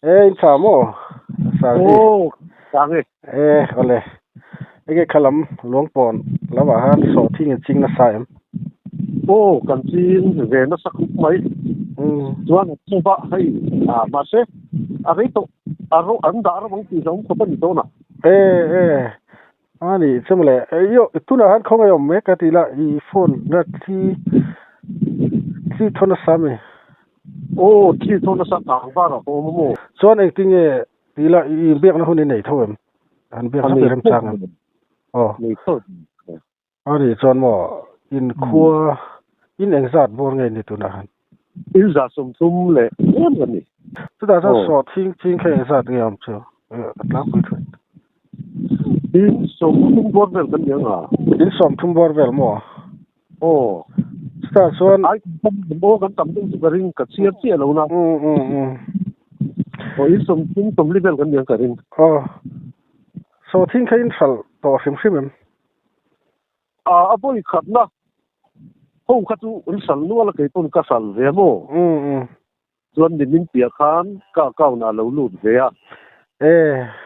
insamo oh sange ole ege kalam longpon lawa han so thing ching na saim oh kan chin ve na sak mai chuan chuba hai ma se ari to aro andar bang ti jong ko pani to na ani chemle yo tuna han khong ayom me ka tila I phone na thi thona same oh thi thona sa ta ba ra ko mo chuan acting e tila I bek na huni nei thowem an bek na ram chang nei tho ani chuan mo in khua in exat bor ngai ni tuna han in za sum le em gan ni tu da so thing khe exat ngai am chu atlang pui thoi in som bor vel kan yang in som thum bor vel mo sta chuan ai bo kan tam ding ring ka chia lo na in som level kan yang ka ring so thing khe in sal to sim aboi khat na ho khatu un sal nu la kai ton ka sal ve mo chuan din min pia khan ka na lo lut ve a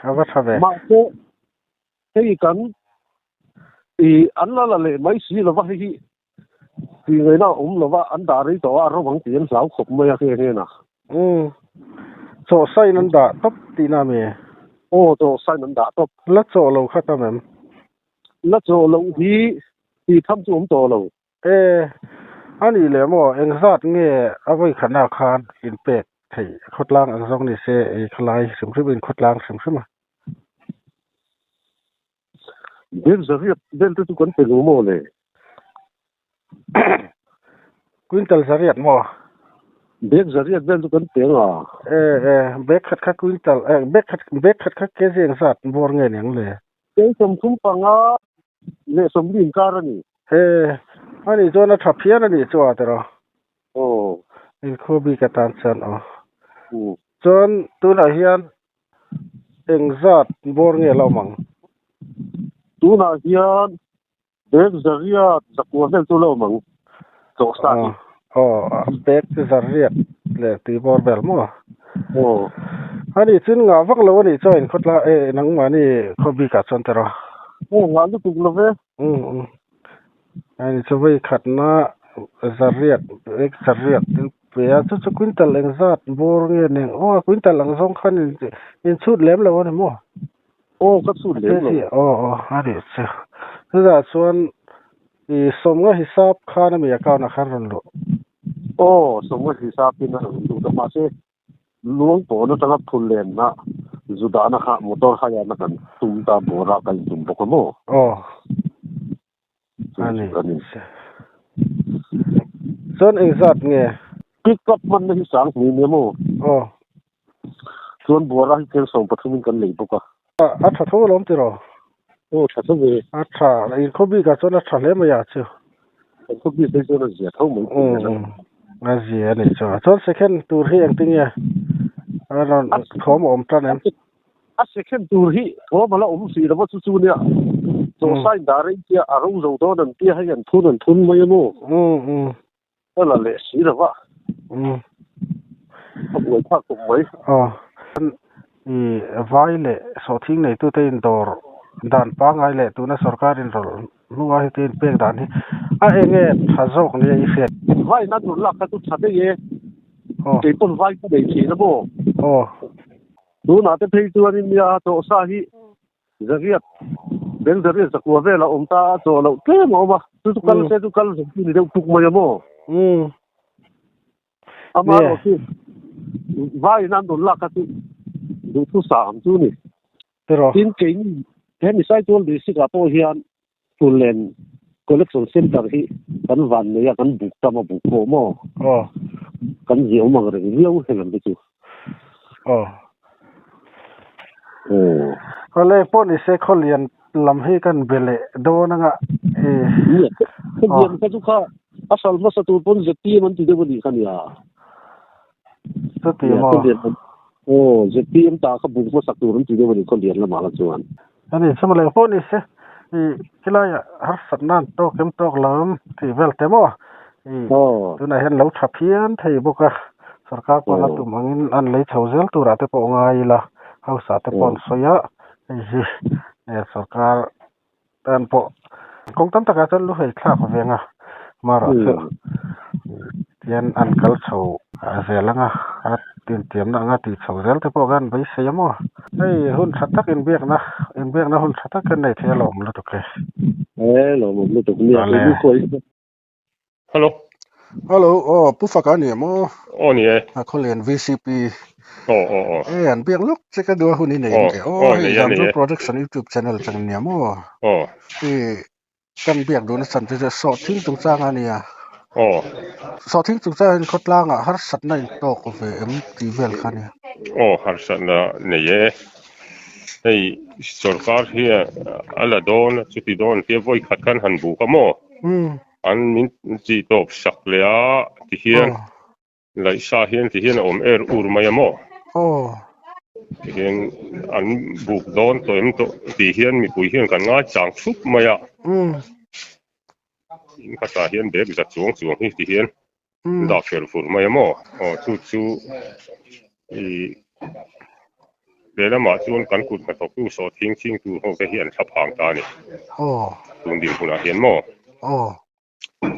ava thave ma ko hei kan I anla la le mai si lo va hi ti ngai na lo va an da ri to a ro bang tien lau khop mai a he na so sai nan da top ti na me to sai nan da top la cho lo khata mem la cho lo hi tham chu to lo ani le mo engzat nge avai khana khan in pek thei khotlang ang jong ni se khlai simrim khotlang simma bel zariat bel tu kan pe mo le quintal zariat mo bel zariat bel tu kan pe nga bek khat quintal bek khat ke jeng sat bor nge neng le ke som thum panga le som din karani ani zona thaphian ani chwa tero in khobi ka tan chan chon tu na hian engzat bor nge lawmang tu na hian bek zariat zakwa vel tu lawmang to sta bek zariat le ti bor bel mo ani chin nga vak lo ani choin khotla nang mani khobi ka chon tero nga lu tu lo ve ani chawai khatna zariat ek zariat pea chu quintal engzat bor nge neng quintal ang jong khan in chut lem lo ani mo ka chut lem lo ani chu da chuan I somnga hisab khana mi account na khan ron lo somnga hisab tin na lu ta ma se luang po na tanga phul len na juda na kha motor kha ya na kan tum ta bora kan tum ko mo ani son exact nge pick up man ni sang ni mo son bora hi ken som pathumin kan lei boka a tha tho lom tiro tha so ve a tha in khobi ka chona tha le ma ya chu khobi se chona zia tho mo nga zia ni chon second tour hi ang tingia aron khom om tan em a second tour hi thom la si da ba chu ne so sai da ri ti a ro zo do dan ti ha yan thun mai mo ala le si da ba ko pa ko mai vai le so thing nei tu te in dor dan pa ngai le tu na sarkar in rol nuwa hi tin pek dan hi a enge thazok ni I fet vai na tu la ka tu thade ye te pon vai ko dei chi na bo du na te thei tu ani ya to sa hi zariat bel zariat zakwa vela ta to lo ke mo ba tu kal ni de puk mo mo ama ro ki vai na tu la ka tu du tu sam tu ni pero tin ke ni he ni sai tol di sika po hian tulen collection center hi kan van ne ya kan buk ta ma buk ko mo kan jiu ma re riu helan de chu ole poni se kholian lam hi kan bele do na nga kholian ka chu kha asal ma sa tu pon je ti man ti de bani kan ya to ti mo je ti am ta kha buk ma sa tu rum ti de bani kholian la ma la chuan ani samale poni se kilaya har satnan to kem tok lam ti vel te mo tu na hen lo thaphian thei boka सरकार पना तुम angin an lei thauzel tu rate po ngai la hausa te pon soya सरकार tan po kong tam taka chon lu hei thla ko venga mara tian an kal chho zelanga at tin tiam na nga ti chhozel te po gan bai seyamo ei hun thatak in biak na hun thatak kan nei thelom lu to ke lo mo lu to ni lu ko Hello pu fakani mo ni a kholen VCP an biak lok che ka do hun ni nei ke jam production YouTube channel chang ni mo kan biak do na san te so thing tung chang ania so thing tung cha in khotlang a har sat na in to ko ve MT vel khania har sat na ne ye ei sarkar hi ala don chuti don te voi khat kan han bu ka mo an min chi top sak le a ti hian lai sa hian ti hian om ur mai mo hian an buk don to em to ti hian mi pui hian kan nga chang thup mai a in khata hian bek za chuang hi ti hian da fer fur mai mo chu i le ma chuan kan kut ka to ku so thing tu ho ve hian thap hang ta ni tun din puna hian mo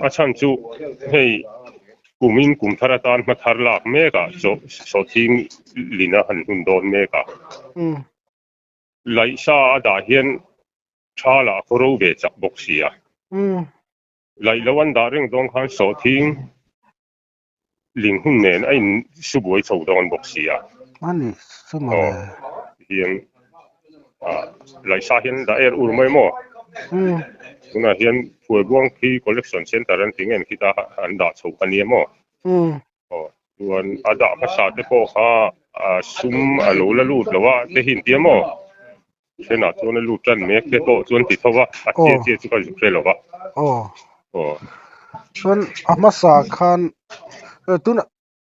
a chan chu hei kumin kum tharatan ma thar lak me ka so thing lina han hun don me ka lai sa da hian thala khoro be chak boxia lai lawan da reng dong khan so thing ling hun nen ai suboi chho don boxia ani suma hian lai sa hian da ur mai mo tuna hian phoi buang khi collection center an ting en kita an da chho ani mo tuan ada phasa te ko kha sum alo la lut lawa te hin ti mo chena chona lut tan mek te to chon ti thowa a che chu ka jukre lawa chon amasa khan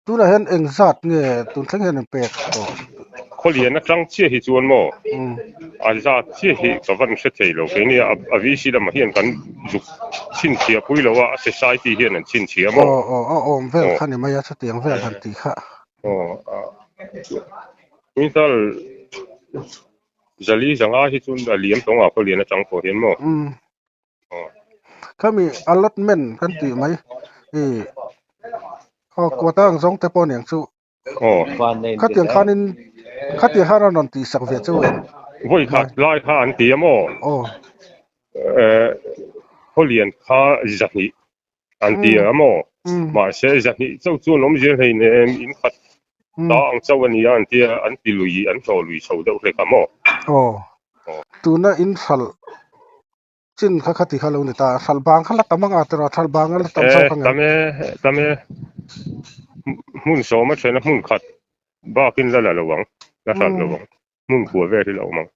tuna hen engzat nge tun thleng hen pe kholian atang che hi chuan mo alza che hi kawan se theilo ke ni a vi si dam hian kan juk chin thia pui lawa society hian an chin thia mo vel khani maya cha tiang vel han ti kha misal zali zanga hi chun da liam tonga kholian atang ko hian mo kami allotment kan ti mai kwatang zong te pon yang chu khatiang haran on ti sak ve chu voi khat lai kha an ti mo kholian kha zahni an ti mo ma se zahni chau chu lom je hei ne in khat ta ang chau ani an ti lui an to lui chho deuh le ka mo tuna in phal chin kha khati khalo ni ta phal bang khala tamanga tera phal bang la tam sa khang tame mun so ma thena mun khat ba kin la lawang la sat lawang mun ko ve ri lawang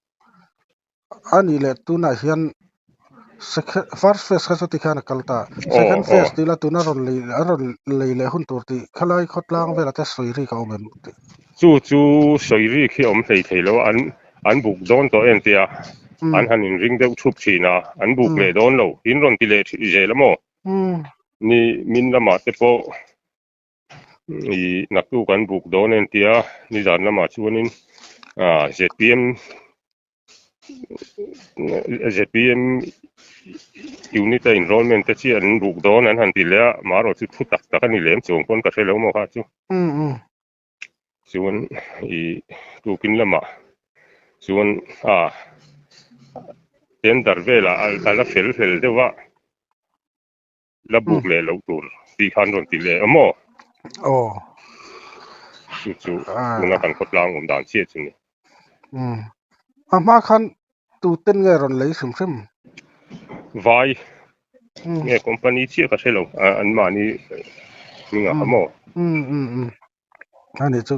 ani le tuna hian first phase kha ti khana kalta second phase ti la tuna ron le hun tur ti khalai khotlang vela ta soiri ka omem chu soiri khi om thei lo an buk don to en tia an hanin ring deuh thup thina an buk le don lo in ron ti le je lamo ni min lama te po i naktu kan buk don en tia ni dan lama chuanin ZPM unit enrollment te chi an buk don an han ti le maro chu thu tak tak ani lem chung kon ka thelo mo kha chu chuan i tu kin lama chuan ten dar vela ala fel dewa la buk le lo tur ti khan ron ti le amo chu na kan khotlang dan che chu ni ama khan tu ten nge ron lei sum vai nge company chi ka thelo an mani ninga amo ani chu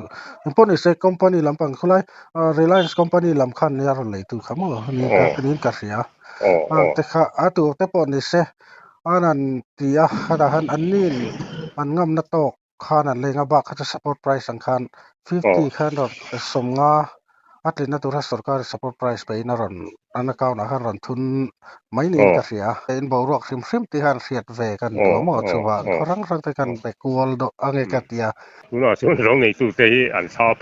pon se company lampang khulai Reliance company lam khan ya ron lei tu khamo ni ka rin ka ria te kha atu te pon se anan tia hada han anin an ngam na tok khan an lenga ba kha support price ang khan 50 khan somnga atlet na tura sarkar support price pe na ron an account na han ron thun mai ni ka sia in bo rok sim ti han siat ve kan to mo chuwa korang rang te kan be kual do ange ka tia 如果说容易做这安插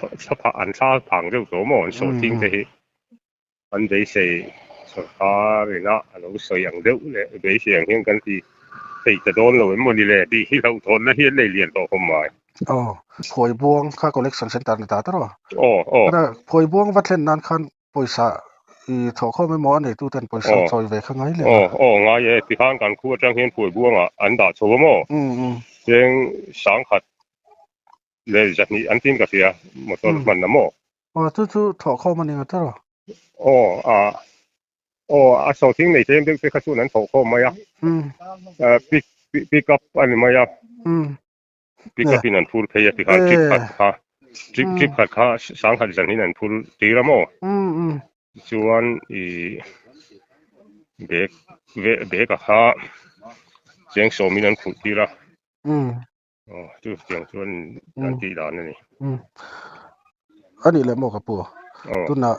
旁就多么所听这些安这些说他那老水养的咧这些人跟是被得多了么的咧的ที่เราทนนะเฮ็ดเลยเรียนต่อผมมาพวยบวงค่า collection center นี่ตาตรนะพวยบวงวัดเล่นนั้นคันปอยซาอีทอข้อไม่หมอนี่ตู้เต็นปอยซาซอยเวข้างไงเลยงายที่ข้างกันคู่จังเห็นพวยบวงอันดาโชบ่ยังสังขัดเลยจากนี้อันติมก็เสียหมดมันนะมจู่ๆทอข้อมันนี่ตรสองทิ้งในเทมเด็กไปสู้นั้นทอข้อมาอ่ะปิกอัพอันนี้มาอ่ะปิกอัพนั่นพูดเพียที่ข้าจิบขัดข้าสังขัดจากนี้นั่นพูดตีละมั้งส่วนเบกข้าเสียงโซมีนั่นพูดตีละจู่เสียงส่วนอันที่ด้านนี่อันนี้แหละหมอกระปัวตุน่ะ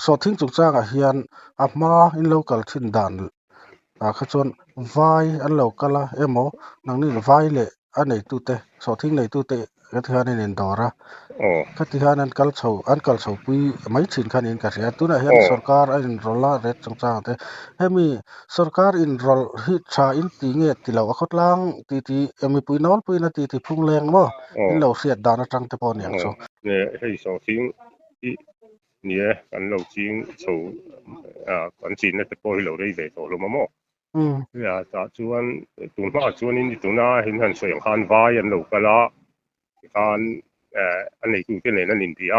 สอทิ้งจุกจ้างอ่ะเฮียนอัพมาอินโลคัลทินดานขจรไวอันโลคัลเอโมนังนี่ไวเลยอันไหนตุเตสอทิ้งไหนตุเตกะทิหานี่นินดอระกะทิหานั้นกัลเฉาอันกัลเฉาปุยไม่ฉินคันอินกะเสียตุน่ะเฮียนสรการอินรอลาเรดจุกจ้างเตให้มีสรการอินรอลฮิชาอินติเงติเหลาขดลางติมีปุยนอลปุยนะติพุ่งแรงบ่อินเหลาเสียดดานจังเตปอเนี่ยซอเนี่ยให้สอทิ้งเนี่ยกันเราจริงโชกันจีนเนี่ยจะปล่อยเราได้ไปต่อลงมาหมดเนี่ยแต่ชวนตุนมาชวนนี่ตุนน่ะเห็นหันสวยอย่างคันวายันเราก็ละคันอันนี้คือที่ไหนนั่นอินเดีย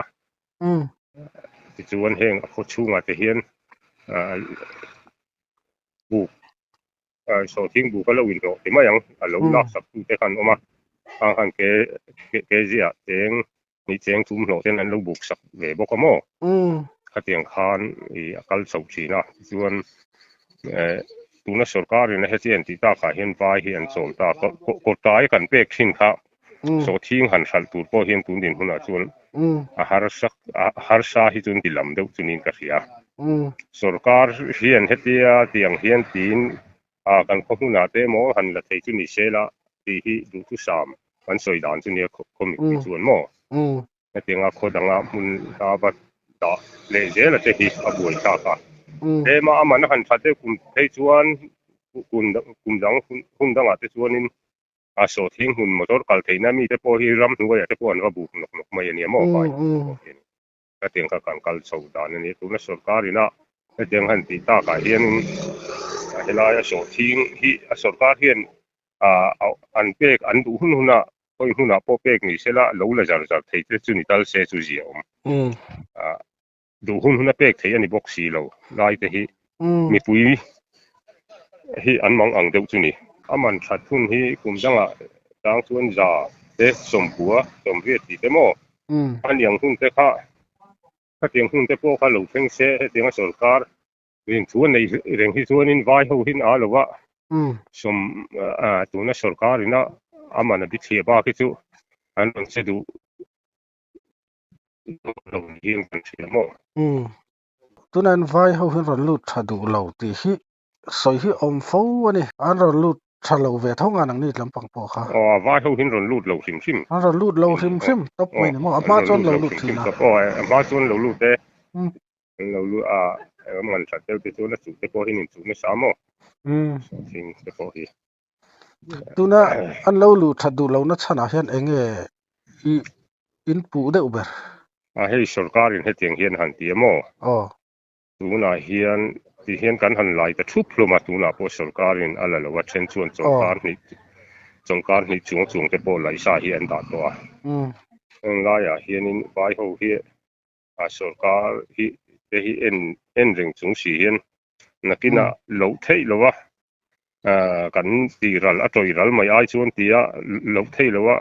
ที่ชวนเฮงเขาชูมาจะเห็นบุกโซทิ้งบุกก็เราวินโตที่มาอย่างเราลักสับที่คันออกมาคันเกเจียเจงนี่เจงทุ่มโหลเท่านั้นเราบุกสักเวบก็มอเตียงคานกัลสาวจีนะส่วนตุนสรการเนี่ยเห็นที่ตาขาเห็นไฟเห็นโซลตากดตายกันเปกทิ้งค่ะโซทิ้งหันสัลตูดพอเห็นตุนดินหุ่นส่วนหาร์ชาฮิตุนดิลำเดวตุนินกะเสียสรการเห็นเตียงเห็นตีนกันพหุ่นเตมอหันละเทตุนิเซละที่ดูทุสามมันสวยดานตุนี่คอมิกส่วนมอเตียงโคดังมุนตาบัดเลเจละเทฮิอบุยตาค่ะมามันหันชัดเจกุมเทชวนกุมดังหุ่นดังอาเทชวนินโซทิ้งหุ่นมอเตอร์คัลเทน่ามีแต่พอฮิรัมหัวอยากจะพอนว่าบุกนกไม่เนี่ยมอไปก็เตียงกันกัลสาวดานนี่ตุนสรการนะเตียงหันติตาค่ะเห็นเวลาโซทิ้งฮิสรการเห็นอันเปกอันดูหุ่นน่ะพอหุ่นน่ะพอเปกนี่เสละรู้ละจะเทจุจุนี่ตัลเซจุเจียมดูหุ่นน่ะเปกเทียนี่บ็อกซี่เราไล่แต่ฮิมีปุยฮิอันมังอังเดวจุนี่มันชัดหุ่นฮิกุมจังจังชวนจ่าเตสมบัวสมเรียติเตโมอันยังหุ่นเตค่ะถ้าเตียงหุ่นเตพวกเขาหลงเพ่งเสเตียงสรการเรื่องชวนในเรื่องที่ชวนนินไว้เขาหินอาหรือว่าสมตัวนั้นสรการนี่นะมันบิดเสียบ้าคิดจูอันนั้นเสดูเราเยี่ยมกันเสียมั้งตัวนั้นไว้เขาเห็นเราลุดถ้าดูเราตีฮิสอยฮิอมฟูนี่อันเราลุดถ้าเราเวทงานอันนี้ลำปังปอค่ะไว้เขาเห็นเราลุดเราซิมอันเราลุดเราซิมตบไม่เนี่ยมั้งมาจนเราลุดทีนะมาจนเราลุดเด้เราลุดมันสัตว์เจ้าตัวนั้นสุดแต่พอเห็นสุดไม่สามสิ่งแต่พอเห็นตัวน่ะอันเราลุดถ้าดูเราน่ะชนะเห็นเองอินปูเดอุเบอร์ให้สรการเห็นเฮียนหันเตียมตัวน่ะเฮียนที่เฮียนกันหันไหลแต่ทุบลงมาตัวน่ะพอสรการอะไรละว่าเช่นชวนสรการนี่จงแต่พอไหลสาเฮียนตัดตัวไล่เฮียนไปเขาเฮียสรการที่เอ็นเรื่องจงสีเฮียนนักกินเหลาเทย์หรือว่ากันตีรัลตัวรัลไม่ไอชวนตีเหลาเทย์หรือว่า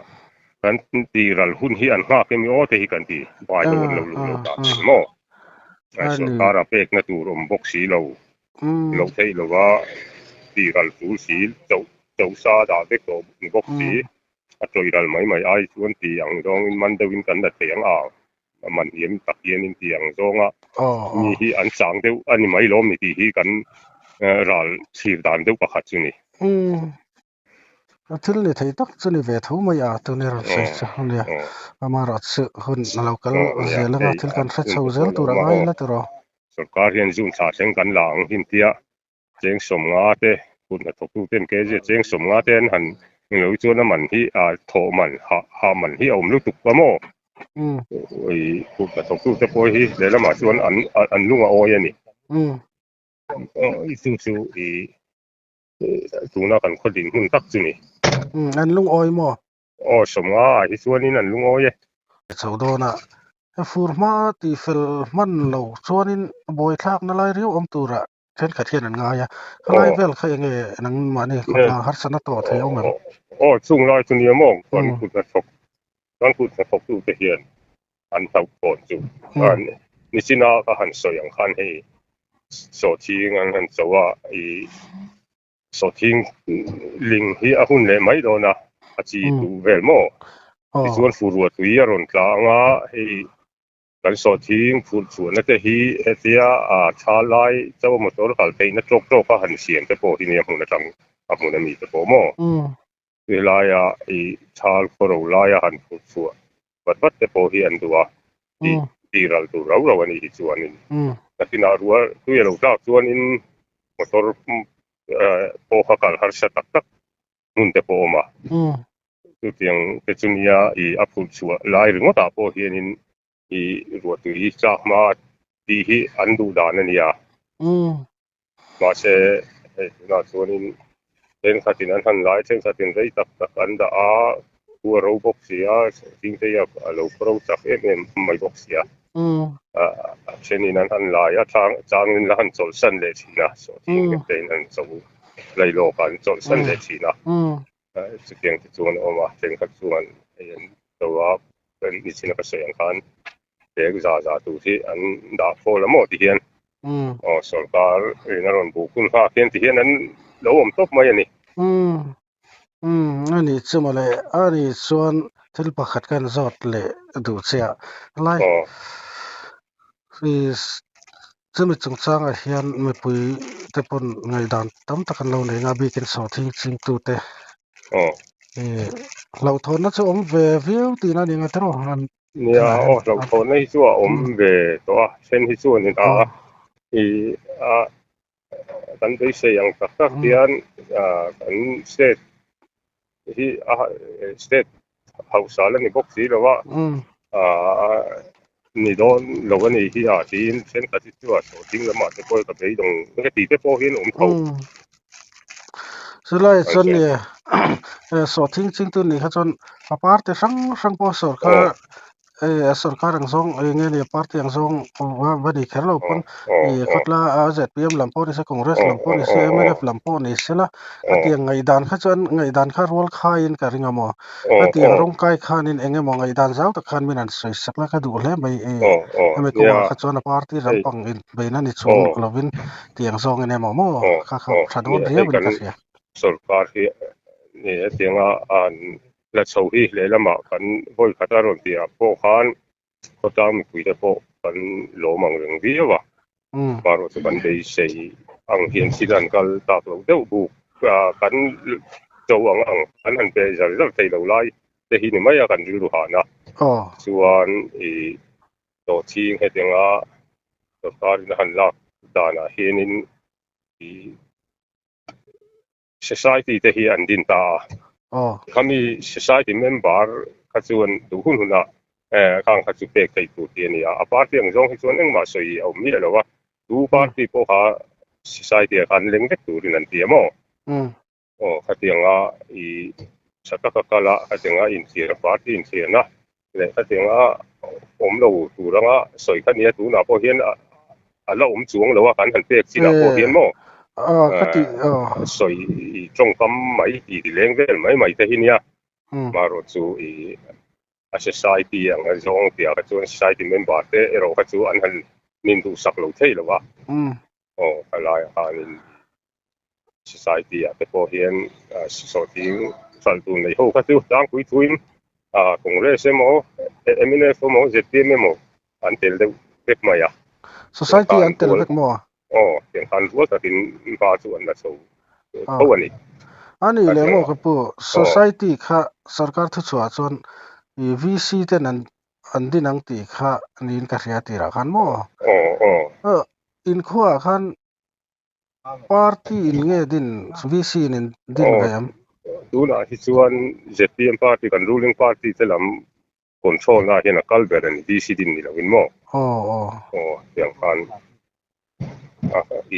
กันตีรัลหุ่นเฮียนมากมีโอเทย์กันตีไปโดนเราตัดหม้อสรการเปกนัตูรมบกสีเราเทย์หรือว่าตีรัลสูสีเจ้าซาดาเด็กตัวบกสีตัวรัลไม่ไอชวนตีอย่างตรงมันเดินกันแต่เสียง มันเห็นตักเย็นอินเตียงซองอ่ะมีที่อันจางเดียวอันนี้ไม่ล้มมีที่กันราลชีดานเดียวประคัดจุนี่ถึงเลยที่ตักจุนี่เวทูไม่อาตัวนี้เราใช้เนี่ยมารัดสึหุ่นเราก็เจริญถึงกันรัดเช่าเจริญตัวง่ายละตัวเราสการเรียนจุนชาเชงกันหลังหินเตียเจงสมงาเตคุณทบตู้เต้นเกจเจงสมงาเต้นหันเราจวนมันที่โถมันหามันที่อมลูกตุกปะโมไอ้คุณทบตู้เตปอยที่เดี๋ยวมาชวนอันลุงออยนี่สู้อีตูน่ากันคนดินหุ่นตักจุนี่อันลุงออยมั้อสมงาที่ชวนนี่นั่นลุงออยชาวโดนะฟูร์มาตีเฟลมันเราชวนนี่บ่อยทักนั่นเลยเรียวอมตัวระเช่นขัดเทียนง่ายอ่ะใครเวลใครยังไงนังมานี่ก็หัดสนับต่อเที่ยวมั้งสูงลอยตัวนี้มองตอนคุณจะฟกดูเทียนอันเท่าก่อนจุอันนี่สินะก็หันสอย่างคันให้โซทิ้งอันจะว่าโซทิ้งลิงที่หุ่นเลยไม่โดนนะอาจีดูเวลโม่ที่ส่วนฟูรัวตุยรอนกลางอ่ะให้กันโซทิ้งฟูส่วนนั่นแต่ที่เสียชาไลเจ้ามอเตอร์ขับไปนักโจกก็หันเสียงแต่พอที่นี่หุ่นจังหุ่นมีแต่พอโม่เวลาชาลโคโรลายหันฟูส่วนวัดแต่พอที่อันตัวที่เราวันนี้ส่วนนี้แต่ที่น่ารู้ว่าตัวเราจากส่วนนี้มอเตอร์พอเขาการหันสตักมุ่งแต่พอมาตัวเตียงเป็นจุนีอัพฟูส่วนลายหรือว่าตาพอที่นี่รัวตัวจากมาที่อันดูดานนี่มาเช่น่าส่วนนี้เช่นขัดที่นั้นทันหลายเช่นขัดที่ได้ตักอันดาหัวเราบอกเสียสิ่งที่เราเราจักไม่บอกเสียเช่นนั้นทันหลายจางนั้นทันจดสันเลยทีนะส่วนที่นั้นจะเลยโลกันจดสันเลยทีนะจุดยังที่ส่วนออกมาเช่นขัดส่วนตัวเป็นนิสิตก็เสียงกันเด็กจะดูที่อันดาโฟละหมดที่เห็นสการนรนบุคุณค่าเห็นที่เห็นนั้นเราอมตบมาอย่างนี้อันนี้จะมาเลยอันนี้ส่วนที่ประคัดกันจอดเลยดูเสียไล่จะมีจงจ้างเฮียนไม่ปุยแต่ปนไงดันตั้มตะกันเราเนี่ยงาบีกันสอดทิ้งจริงตัวเตเราทนนะจะอมเววิวตีนั่นยังไงตลอดเนี่ยเราทนให้ชั่วอมเวตัวเช่นที่ชั่วนี่กันได้เสียงตักเตียนกันสเตทที่สเตทเฮาส์แล้วนี่บอกสิแล้วว่านี่โดนเราก็นี่ที่ที่เช่นกับที่ว่าทิ้งแล้วมาจะปล่อยกับไปตรงก็ตีไปพอเห็นอมเท่าสุดเลยจนเนี่ยสอดทิ้งจริงตัวนี้เขาจนอาพาร์ตสังพอสอดก็สรการังซองเงี้ยเนี่ยพาร์ตยังซองว่าวันนี้แค่เราปนก็ละZPM ลำพูนี่สักคอนเกรสลำพูนี่MNF ลำพูนี่สิละก็ที่ยังไงดันเขาจนไงดันเขารัวข้ายินกันริงามก็ที่ยังรงไกข้านินเองมองไงดันเจ้าตะขันไม่นั่นสวยสักละก็ดูเลยไม่ก็ว่าเขาจนพาร์ตี้รำปังอินไปนั่นนี่ชงกลวินที่ยังซองเนี่ยมองเขาชาดวนเรียบร้อยกันสรการที่นี่ที่ยังและชาวที่เลยละมากันบ่อยขัดอารมณ์ที่พวกเขาก็ตามคุยแต่พวกกันโลมังเรื่องเดียวบางทีกันได้ใช้อังเฮียนสิดันกันตากเราเดี๋ยวบุกกันเจ้าอังอันเป็นจะเรื่องที่เราไล่แต่ที่นี่ไม่อยากกันรู้หานะส่วนตัวที่ให้เดี๋ยวตัวการหันหลักด่านเฮียนินsociety ที่เฮียนดินตาkami society member kachuan du hun huna kang khachu pek thei tu ti ni a party ang jong hi chuan eng ma soi au mi lo wa du party po ha society kan leng vek tu rin an ti mo khatianga I sakaka kala khatianga in sir party in sir na le khatianga om lo tu ranga soi khania tu na po hian ala chuang lo wa kan han pek sina po hian moก็ที่สวยจงคำไม่ดีเลี้ยงเว้นไม่แต่ที่เนี่ยมารถจูsociety อย่างจงที่ก็จู society member เตะเราก็จูอันนั้นนินดูสักเราเท่หรือวะอะไรอัน society แต่พอเห็นสอดทิ้งสันตุนในห้องก็จูตั้งคุยทุ่งคงเรื่องเสมอMNF มั้งZPMมั้ง until the big maya society until big mo yang kan dua takin ba chuan la so awani ani le mo ka pu society kha sarkar thu chua chon VC ten an dinang ti kha nin ka ria ti ra kan mo in khwa khan party in nge din VC nin din gam tuna hi chuan ZPM party kan ruling party telam control na hian a kalber ani VC din ni lawin mo yang kan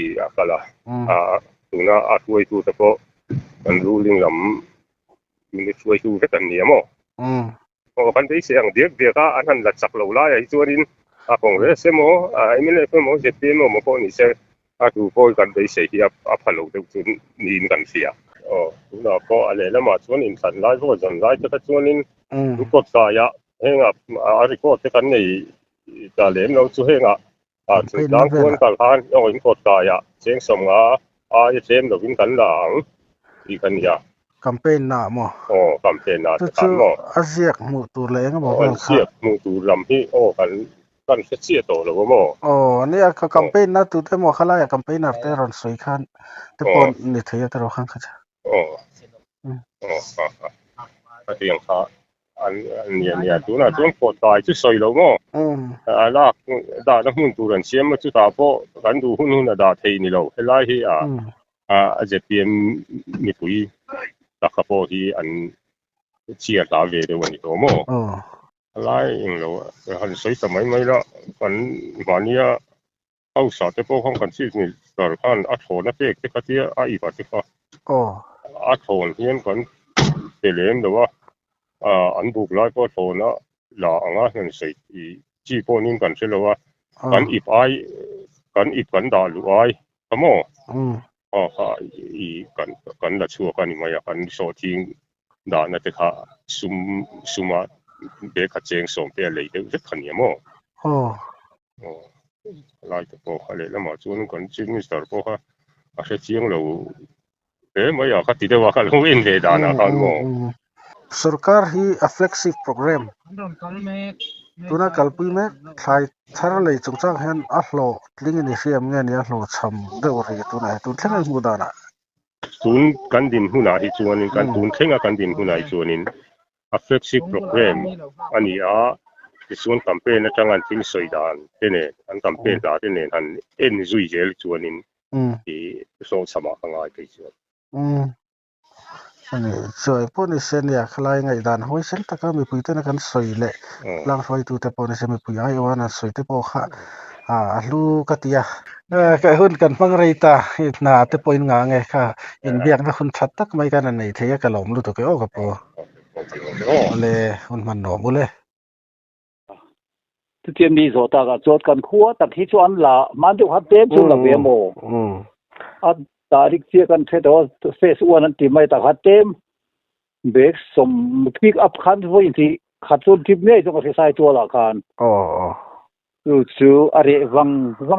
i akala tuna atwai tu te po kan ruling lam ni chuai tu ke tan ni mo kan dei siang dia ka an la chak lo la hi chuanin a congress mo MLF mo ZPM mo ko ni se a tu ko kan dei se hi a phalo de chun nin kan sia tuna ko ale lama chuanin san lai ko jan lai te chuanin ko ta ya henga a record te kan nei ta lem lo chu henga chu dang kon kal han in ko ta ya cheng som nga a jem lo win kan lang I kan ya campaign na mo campaign na ta mo aziak mu tu le nga mo aziak mu tu lam hi kan se chia to lo mo ni a campaign na tu te mo khala ya campaigner te ron soi khan te pon ni thaya te ro khan kha ti yang kha an ya tu na chung ko tai chu soi lo mo la da na hun tu ran siam ma chu ta po kan du hun na da thei ni lo helai hi ZPM ni pui ta ka po hi an chia ta ve de wani to mo lai ing lo han soi samai mai la kan mania au sa te po hong kan si ni dar khan a thona te te ka tia a I ba te ka a thon hian kan te lem do wa an buk lai po thona la anga han sei I chi po nin kan se lo wa kan ip ai kan da lu ai kamo I kan la chua kan ni maya kan so ting da na te kha suma be kha cheng som pe le de je khan ni mo lai te po khale la ma chun kan chief minister po kha a se chiang lo maya kha ti de wa kha lo in de da na kan mo sarkar hi a flagship program tuna kalpui me thai thar le chungchang hen a hlo tling ni siam nge ni a hlo cham de ri tuna tu thleng mu da na tun kan din huna hi chuanin kan tun thenga kan din huna hi chuanin a flagship program ani a tisun campaign na changan tin soidan tene an campaign da tene an en zui gel chuanin I so sama kanga ke chu ani soi poni sen ya khlai ngai dan hoi sen taka mi pui te na kan soi le lang soi tu te poni se mi pui ai wana soi te po kha lu katia ka hun kan pang rei ta na te point nga nge kha in biak na hun that tak mai kan nei theya ka lom lu to ke o ka po le hun man no mu le tu tiam ni zo ta ga chot kan khuwa tak hi chuan la man du hat te chu la be mo a tarik che kan the do face one an ti mai ta hat tem bek som pick up khan voi ti khatun tip nei jo ka sai to la kan chu are wang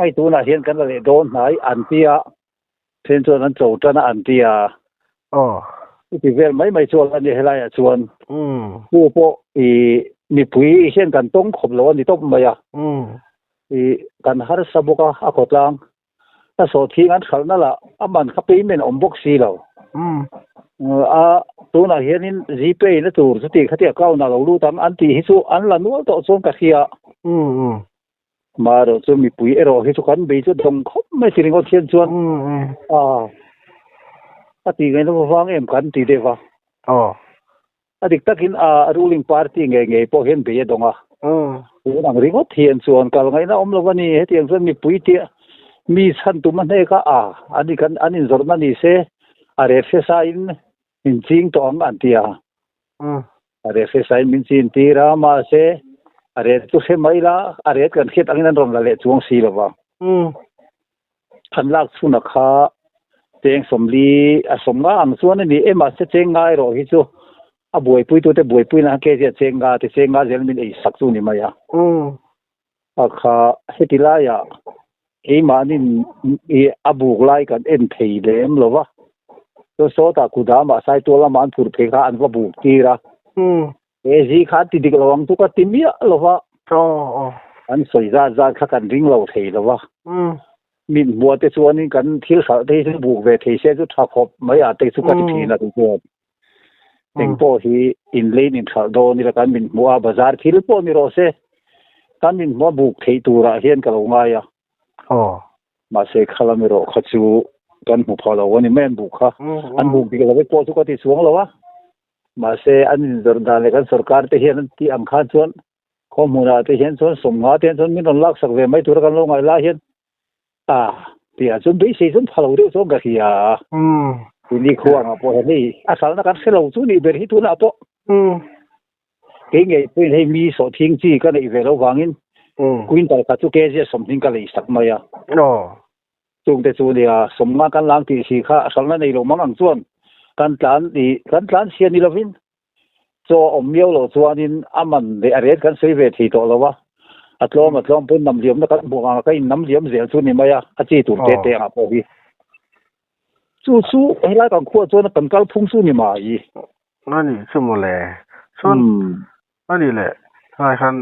ai tu na hian kan le don nai an tia chen chuan an chou tana an tia ti vel mai chuan ani helai a chuan pu po I ni pui hian kan tong khop lo ni top mai I kan har sabuka a kotlang ta so thing an khalna la aman kha payment on box si lo a tu na hian in GPay na tur chu ti khati account na lo lu tam an ti hi chu an la nual to chon ka khia maro chu mi pui ero hi chu kan be chu dong khop mai siring o thian chuan a ti ngai no wang em kan ti de wa adik takin ruling party nge po hen be donga nang ringo thian chuan kal ngai na om lo wani he tiang chuan mi pui ti mi san tu man he ka ani kan anin zorna ni se are fe sa in ching to ang antia are fe sa min chin ti ra ma se are tu se mai la are kan khet angin rom la le chuang si lo wa khan lak chuna kha teng somli a somga ang chuan ni ema se cheng ngai ro hi chu a buai pui tu te buai pui na ke je chenga zel min ei sak chu ni maya a kha hetila ya e manin e abuk lai kan en thei lem lowa so ta kudama sai to la man phur phe kha an wa buk ti ra e ji kha ti dik lawang tu ka timia lowa อันสวยจ้าคักกันริงเราเทแล้ววะมินบัวแต่ส่วนนี้กันที่เขาได้ถึงบุกเวทีเสียสุดทักครบไม่อาจได้สุขทีนะทุกคนเองโปที่อินเลนอินเขาโดนี่ละกันมินบัวบาซาร์ที่โปนี่โรเซกันมินบัวบุกเทตูระเฮียนกันลงมาอ่ะมาเสกขลามิโรขัดจูกันหูพอเราวันนี้แม่นบุกค่ะอันบุกที่เราไปโปสุขที่สวงแล้ววะมาเสอันนี้จรดาเลยกันสุรการที่เฮียนที่อังคารส่วนข้อมูลที่เฮียนส่วนสมงาที่เฮียนส่วนมินลักสักเวไม่ตัวกันลงไงล่ะเฮียนที่จุดที่สี่จุดพาเราเรื่องส่งกันที่ที่นี่ควงอ่ะพอเห็นนี่อาศัยนักการเสลาจุดนี้เบอร์ที่ตัวน่ะพอเก่งไงเป็นให้มีสอทิ้งจีกันในเวลาวางินกุนแต่กัดจุกเกจสมทิ้งกันเลยสักมาอ่ะจุงแต่จุดเนี่ยสมมากันล้างที่สี่ข้าอาศัยนั้นในโลมังอังส่วนกันหลานเสียนี่ละวินโจอมเมียวโลจวนนินอามันเดอเรศกันซื้อเวทีโตแล้ววะอัตลอมพุ่นน้ำเหลี่ยมแล้วกันบวกกันน้ำเหลี่ยมเสียจุดนี้มาอ่ะอาจีตุ่มเตะอ่ะพอดีสู้ให้ไล่กันขั้วจนเป็นการพุ่งสู้นี่มาอีนั่นนี่สมเลยส่วนนั่นนี่แหละใช่คัน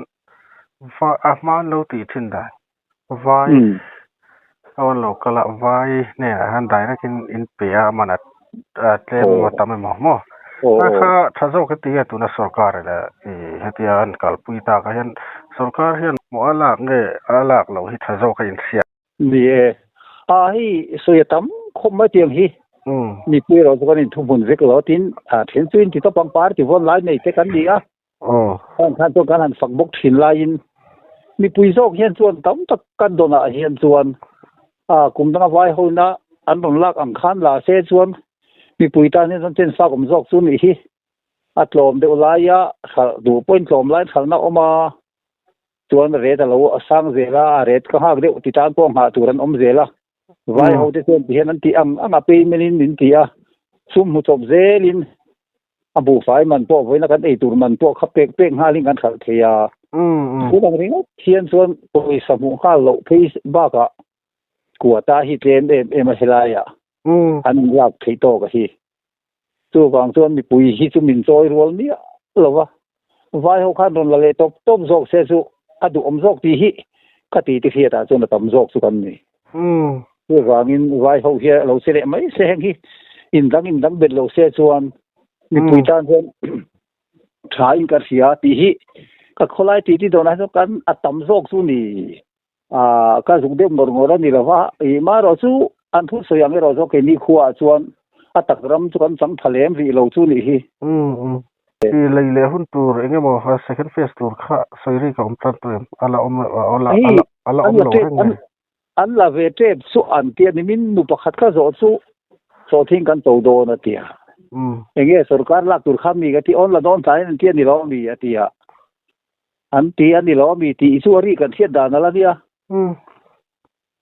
ฟ้าอามาเราตีทิ้งได้ไว้เอาเราก็ละไว้เนี่ยหันได้นะกินอินเปียมันเต็มว่าทำให้หมอถ้าถ้าเราคิดว่าตัวนักสกัดเลยเหตุการณ์กับปุยตาก็เห็นสกัดเห็นหมอหลักเนี่ยหลักเราที่ถ้าเราก็ยินเสียนี่ให้สวยตั้มคมไม่เตียงฮีมีปุยเราจะกันทุบบุญเวกเราทิ้งเห็นส่วนที่ต้องปังปาร์ที่วันไลน์ในเทกันดีอ่ะท่านต้องการหันฝักบกถิ่นไลน์มีปุยโซกเห็นส่วนตั้มตะกันโดนเห็นส่วนกลุ่มตั้งไว้หุ่นนะอันต้องลักอังคารลาเสียส่วนมีปุยตาเนี่ยต้องเช่นฝากผมซอกส่วนนี้อัตลมเดวไลยะดูปุ่นลมไลน์ขันนักออกมาส่วนเรตเราสร้างเจล่าเรตก็หากเดวติดตามพวกหาตัวนั้นเจล่าไว้เขาจะส่วนที่นั้นที่อังปีมินินนินที่ซุ่มหุจบเจลินบูไฟมันพวกไว้นักการไอตัวมันพวกขับเป๊กหาลิงกันขัดเทียผู้บางทีเทียนส่วนปุยสมุนข้าวโลพีบ้ากะกัวตาฮิเทนเอมาเฮลายะอันลักไทโตกะฮีตัวบางส่วนมีปุยฮิซุมินโซยรัวเนี่ยหรอวะไว้เขาขันโดนละเลต้มโซกเสสุอดุอมโซกตีฮิกตีที่เฮียตาจนต้มโซกสุกันนี่ตัวบางอินไว้เขาเฮียเราเสด็จไม่เสงฮีอินดังเบ็ดเราเสส่วนมีปุยตานส่วนชาอินกัสยาตีฮิก็คนไล่ตีที่โดนให้กันต้มโซกสุนี่ก็สุดเด็ดงอนี่ละว่ามาเราสู้อันทุสยังเราจะเกินนี่ขั้วส่วนตักรำส่วนสังทะเลมรีเราสู้นี่ที่เลยหุ่นตัวเองบอกว่า second phase ตัวข้าสวยรีกับตันตัวอัลละเราอันละเวทสู้อันเตียนี่มินนุปขัดก็สู้ทิ้งกันตัวโดนเตียเองสุรการลักตัวข้ามีกันที่อันละโดนสายนั่นเตียนี่เรามีเตียอันเตียนี่เรามีที่สู้รีกันเทียดานอะไรเดีย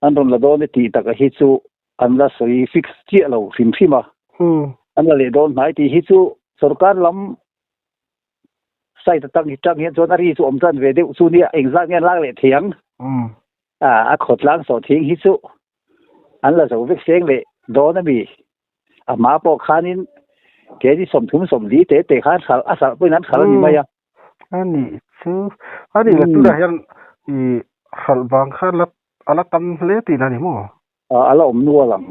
อันโดนละโดนตีตะกะฮิตซูอันละสวยฟิกซ์เจียเราฟิมาอันละเลโดนไหนตีฮิตซูสุรการลำใส่ตั้งฮิตจังเห็นส่วนอะไรซูอมจันเวเดซูเนี่ยเองซักเนี่ยล่างเลยเถียงขดล้างสอทิ้งฮิตซูอันละสวยฟิกเสียงเลยโดนนะบีมาปอกขานินเกที่สมทุนสมดีเตะขาสาวอาสาไปนั้นขาแล้วนี่ไหมอ่ะอันนี้ชื่ออันนี้ละตัวอย่างขันบางขันละอะไรตั้มเลี้ยตีนั่นนี่มั้งอะไรนัวหลัง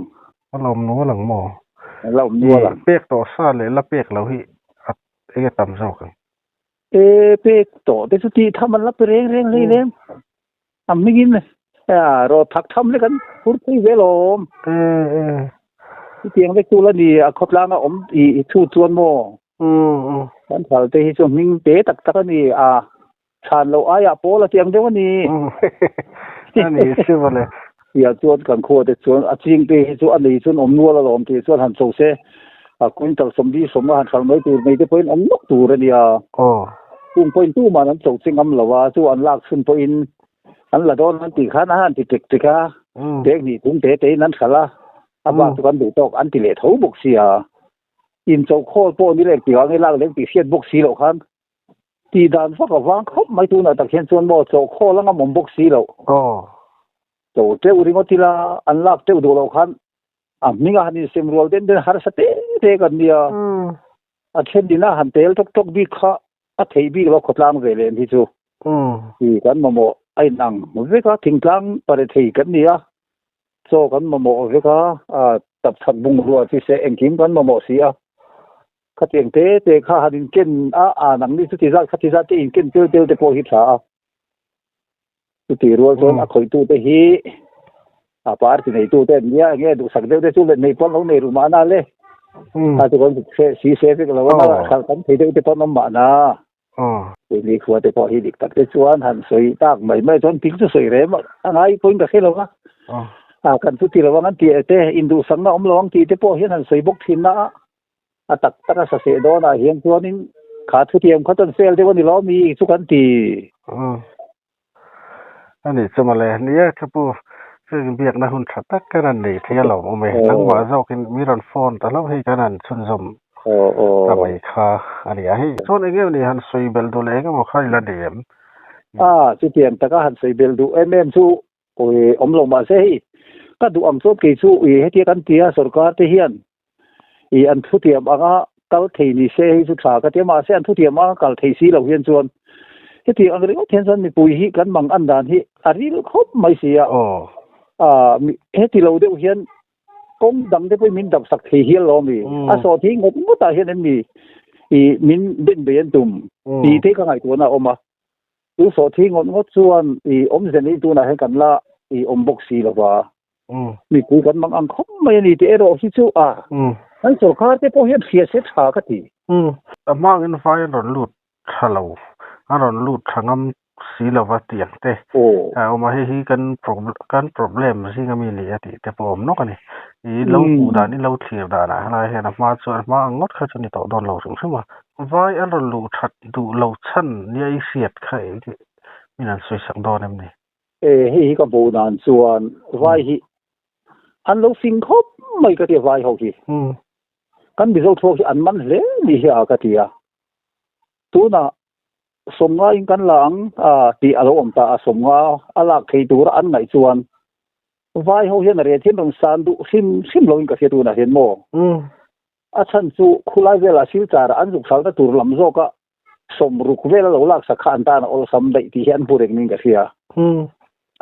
อะไรนัวหลังมั้งอะไรนัวหลังเปียกต่อซาเลยละเปียกเราที่เอ๊ะตั้มซอกเปียกต่อแต่สุดที่ถ้ามันรับไปเร่งทำไม่กินเลยรอทักทำเลยกันพูดคุยเวลอมที่เตียงได้กูแล้วนี่ขดล้างอีชูชวนโม่ฉันถามแต่ที่ช่วงนี้เตะตักนี่ชานเราโปละเตียงเดี๋ยวนี้อันนี้ชื่อว่าเลยอย่าจวนกันโคแต่ส่วนจริงไปส่วนอันนี้ส่วนนัวละลมที่ส่วนหันโซเซคุณตักสมดีสมหันขันไม่ตูไม่ได้เพิ่นนกตูระเนี่ยปุ่งเพิ่นตู้มานั้นส่งสิ่งละว่าส่วนลากขึ้นเพิ่นอันละโดนอันติขาหันติติกาเด็กนี่ทุ่งเตะนั้นขะละว่าตุกันดูตอกอันติเลทบกเสียอินโซโคโปนี่เลยปีว่าให้ลากเล็กปีเสียบกสีแล้วคันที่ด้านฟักวางครบไม่ตูน่ะตะเคียนส่วนบ่โซโคแล้วก็หม่อมบกสีแล้วโตเจ้าริงติลาอันลักเจ้าดูเราคันมิงาฮันนี่เซมรัวเด่นหาสเตเตกันเนี่ยเช่นดินะหันเตลทกบิค่ะเทบีเราขดลางเวเลนที่จูที่กันโมไอ ai nang veka thingtlang pare thei kan nia so kan mo veka tập thật bung rùa thì sẽ anh kiếm con mà sia khát tiền thế thì khá hadin ken nang ni thì ra khát ra thì ken tiêu te po hi tha thì rùa son khoi tu te hi par thì nei tu te nia nge du sak de chu le nei pon lo nei ru ma na le thì con sẽ si se cái lo na khal kan thei de pon ma na thì ni khwa te po hi dik tak te chuan han soi tak mai chon ting chu soi re ma angai point ka khelo ma kan tu ti lawangan ti te indu sang na omlong ti te po hian han soibok thin na atak taka sa se do na hian chuanin kha thu tiam khaton sel de woni lo mi chu kan ti ani chumale nia chapuซึ่งเบียกนะหุ่นชัดตักกันนี่ที่เราโอเมนังว่าเจ้ากินมีรอนฟอนแต่เราให้กันนั่นชุนสมทำไมค่ะอันนี้ให้ส่วนไอ้เงี้ยนี่หันสวยเบลดูเลยก็บอกใครละเดียมสุเตียมตะก็หันสวยเบลดูเอ็มสู้โอ้ยอมลงมาเสียก็ดูอมสู้กี่สู้ให้ที่กันเตียสรกาเทียนอันทุเตียมอ่ะก็เทียนี่เสียให้สุดท้ายก็เทียมมาเสียอันทุเตียมอ่ะก็เทียสีเราเฮียนส่วนที่ที่อันนี้ก็เทียนส่วนมีปุยฮีกันมังอันดานฮีอันนี้ครบไม่เสียเฮติเราเดียวเฮียนกงดังได้ไปมินดับสักทีเฮียนล้อมีสอที่งบมุตาเฮียนมีมินเด่นเบียนตุ่มที่ข้างไอ้ตัวน่ะออกมาดูสอที่งดส่วนอมเซนี่ตัวน่ะให้กันละอมบกสีละว่ามีคุยกันมังอันคบไม่นี่ที่เอโรฮิจูนั่นสกาที่พอเฮียนเสียเสียชากะทีแต่มากอินไฟหลอนหลุดทะเลาหลอนหลุดทางน้ำสีละว่าเตียงเต้เอามาให้กันโปรเบลมสิ่งมีนี่ติแต่ผมนกอันนี้เราปูดานี่เราเทียบดานะอะไรเห็นมาส่วนมางดเขาจะนี่ต่อโดนเราถึงใช่ไหมไว้อันหลอนหลุดชัดดูเราชั้นเนี่ยเสียดไข่ที่มีนั่นสวยสักดอนนี่ฮีก็ปูดานส่วนไว้ฮีอันเราสิ่งครบไม่ก็ที่ไว้เขาที่กันบิโซโทที่อันมันเลยนี่เหี้ยก็ที่ตัวน่ะสมงาอิงกันหลังที่อารมณ์ตาสมงาอลักให้ตัวอันไหนส่วนไว้เขาเห็นอะไรที่ตรงซานดูซิมลงกับเสียตัวน่ะเห็นโมฉันจู่คุไลเวลาสิลจาระอันสุกสาวตะตัวลำโซก็สมรุกเวลาเราลักสักขันตานะอลสมได้ที่เห็นผู้เด็กนี่กับเสีย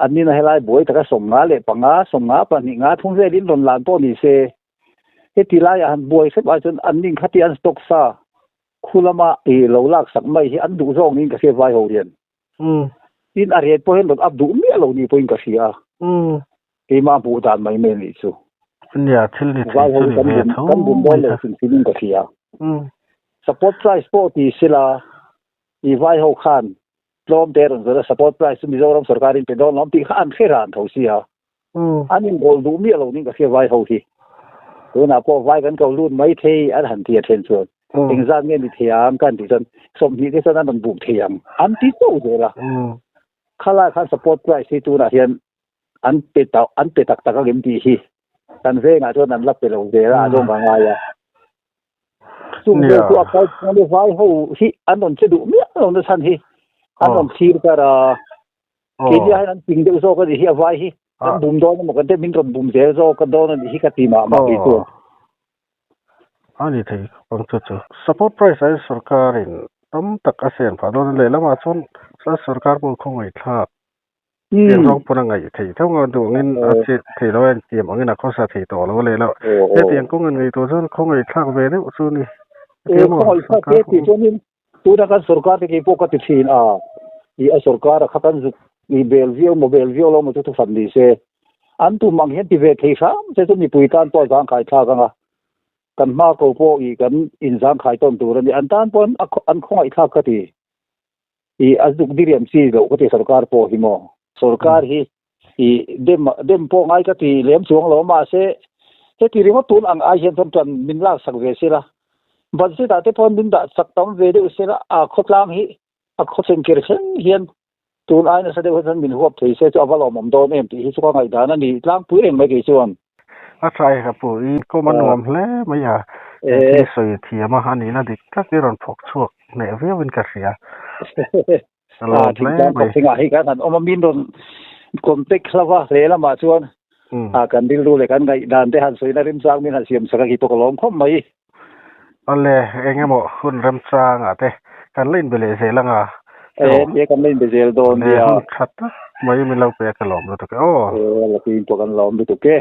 อันนี้นะให้ไล่บ่อยแต่ก็สมงาเล็บปังงาสมงาปนิงาทุ่งเสดินหล่นลานต้นนี่เสเฮติไล่อันบ่อยสักวันจนอันนี้ขัดที่อันสตอกซาคุลมาเราลักสักไม่ที่อันดูร่องนี่กับเสียไว้หัวเรียนอินอะไรพอเห็นรถอับดูเมียเรานี่พออินกับเสียมาบูดานไม่เมนิสูเนี่ยที่นี่ไว้หัวกันบุญบอลเลยสิ่งนี้กับเสียสปอร์ตไพรส์ปกติสิละไว้หัวขันล้อมเดินจะสปอร์ตไพรส์มีเจ้ารัฐสรการินเป็นดอนล้อมที่ขันเขรานเขาเสียอันนี้บอลดูเมียเรานี่กับเสียไว้หัวที่ตัวน่ะพอไว้กันเขาลุ่นไม่เที่ยอันหันเทียเทนส่วนเองจากเงี้ยมีเทียมกันที่จนสมที่จะนั่นมันบุกเทียมอันที่โตเลยล่ะข้าราชการสปอร์ตไพรส์ที่ตัวน่ะเห็นอันเป็ดตักก็เก็บดีที่กันเรื่องตัวนั้นรับไปเราเดี๋ยวอาจจะมาไงอ่ะซึ่งตัวเขาไม่ไว้เขาที่อันนั้นจะดูเมียเราเนี่ยทันทีอันนั้นทีก็กินยาให้นั้นจริงเดี๋ยวโซ่ก็ดีที่ไว้ที่อันบุ้มโดนมันก็ได้มินก็บุ้มเสียโซ่ก็โดนนั่นที่ก็ตีมาอีกตัวอันนี้ที่บางจุดsupport price ไอ้สรการินต้องตักอาเซียนผ่านโดนเลยแล้วมาส่วนสรการมันคงไม่ทักเรื่องร้องพูดไงที่ถ้าเราดูเงินอาชีพที่เราเตรียมเงินนักข้อสาธิตต่อแล้วเลยแล้วแต่เตียงก็เงินไงตัวส่วนคงไม่ทักเวนี่ส่วนนี้คงไม่ทักที่ส่วนนี้ตัวนักสรการที่พวกติดทีนสรการขับกันมีเบลวิวโมเบลวิวเรามาทุกฝันดีเสอันตัวมังเห็นที่เวทีซ้ำจะต้องมีปุ๋ยการต่อยการขายท่ากันมากกว่าพวกกันอินสางขายต้นตัวนี่อันต้านปนอันคงไอ้ท่าก็ดีอันดุกดิเรียมซีเราก็ที่สรการพอหิมอสรการที่เดมพวกไอ้ก็ที่เลี้ยมสวงเรามาเสที่ริมตูนอังไอเห็นจนมินลากสักเวสิละบัดสิตาที่พอมินดัดสักตั้มเวเดอุเสละขดล่างฮีขดเซนเกอร์เซนเฮียนตูนไอ้นั่นแสดงว่าท่านมินหัวที่เสจะเอาว่าเราหม่อมโดนเอ็มที่สุขไงด้านนั้นนี่ล่างปุ๋ยเองไม่กี่ส่วนใช่ครับปุ๋ยก็มันรวมแล้วไม่อยากที่สวยเทียมหันนี่นะดิก็ที่เราพกช่วงในเรื่องเป็นกระเสียตลอดแล้วไม่ถึงอะไรกันเอามาบินโดนคนเต็กแล้วว่าเรื่องมาชวนกันดิรู้เลยกันไงด้านที่หันสวยนะริมซางมีหันเสียมสักกี่ตัวกล้องคมไหมอะไรเองไงบอกคุณริมซางแต่การเล่นไปเลยเสียแล้วไง ये कमें बेजेल दोन दिया खत वही मिला पे कलम तो के ओ लकी तो kan lom तो के